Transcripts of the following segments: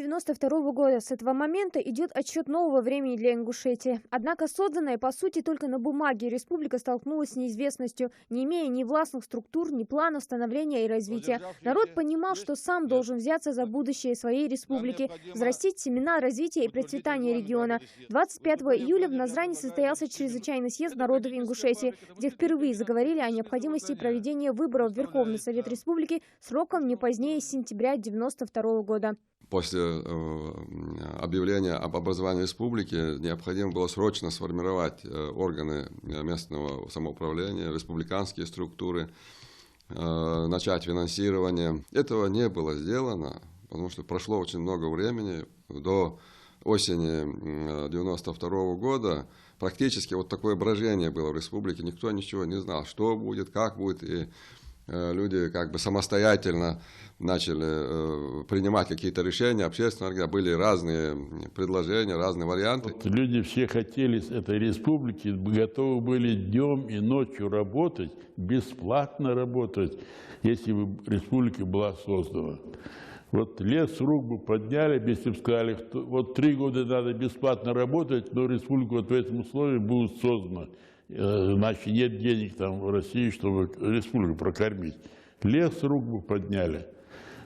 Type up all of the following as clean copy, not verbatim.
1992 года. С этого момента идет отсчет нового времени для Ингушетии. Однако созданная, по сути, только на бумаге, республика столкнулась с неизвестностью, не имея ни властных структур, ни планов становления и развития. Народ понимал, что сам должен взяться за будущее своей республики, взрастить семена развития и процветания региона. 25 июля в Назрани состоялся чрезвычайный съезд народов Ингушетии, где впервые заговорили о необходимости проведения выборов в Верховный Совет Республики сроком не позднее сентября 1992 года. После объявления об образовании республики необходимо было срочно сформировать органы местного самоуправления, республиканские структуры, начать финансирование. Этого не было сделано, потому что прошло очень много времени. До осени 1992 года практически вот такое брожение было в республике. Никто ничего не знал, что будет, как будет. И люди как бы самостоятельно начали принимать какие-то решения, общественно, были разные предложения, разные варианты. Вот люди все хотели с этой республики, готовы были днем и ночью работать, бесплатно работать, если бы республика была создана. Вот лес рук бы подняли, если бы сказали, что вот 3 года надо бесплатно работать, но республика вот в этом условии будет создана. Значит, нет денег там в России, чтобы республику прокормить. Лес рук бы подняли.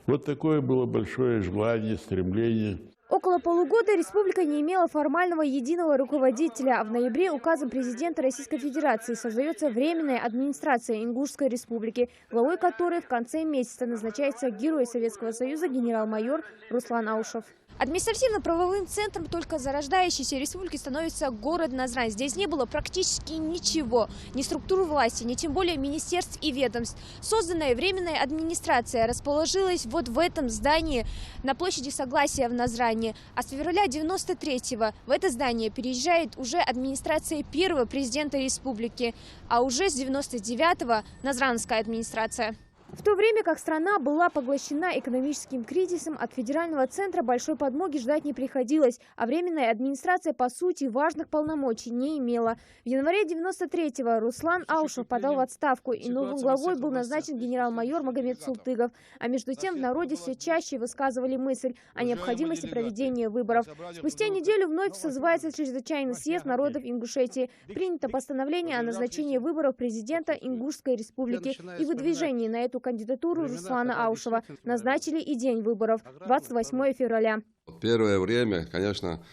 Вот такое было большое желание, стремление. Около полугода республика не имела формального единого руководителя, а в ноябре указом президента Российской Федерации создается Временная администрация Ингушской республики, главой которой в конце месяца назначается Герой Советского Союза генерал-майор Руслан Аушев. Административно-правовым центром только зарождающейся республики становится город Назрань. Здесь не было практически ничего, ни структур власти, ни тем более министерств и ведомств. Созданная временная администрация расположилась вот в этом здании на площади Согласия в Назрани. А с февраля 1993-го в это здание переезжает уже администрация первого президента республики, а уже с 1999-го Назранская администрация. В то время как страна была поглощена экономическим кризисом, от федерального центра большой подмоги ждать не приходилось, а временная администрация, по сути, важных полномочий не имела. В январе 1993-го Руслан Аушев подал в отставку, и новым главой был назначен генерал-майор Магомед Султыгов. А между тем в народе все чаще высказывали мысль о необходимости проведения выборов. Спустя неделю вновь созывается чрезвычайный съезд народов Ингушетии. Принято постановление о назначении выборов президента Ингушской республики и выдвижении на эту кандидатуру Руслана Аушева. Назначили и день выборов – 28 февраля. Первое время, конечно,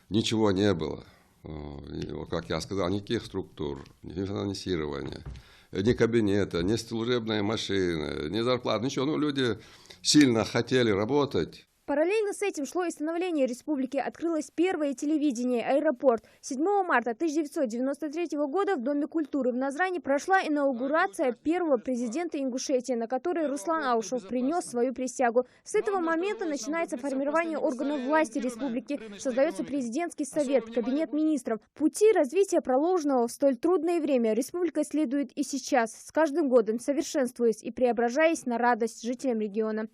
ничего не было. Как я сказал, никаких структур, ни финансирования, ни кабинета, ни служебной машины, ни зарплат, ничего. Ну, люди сильно хотели работать. Параллельно с этим шло и становление республики. Открылось первое телевидение, аэропорт. 7 марта 1993 года в Доме культуры в Назрани прошла инаугурация первого президента Ингушетии, на которой Руслан Аушев принес свою присягу. С этого момента начинается формирование органов власти республики. Создается президентский совет, кабинет министров. Пути развития, проложенного в столь трудное время, республика следует и сейчас, с каждым годом совершенствуясь и преображаясь на радость жителям региона.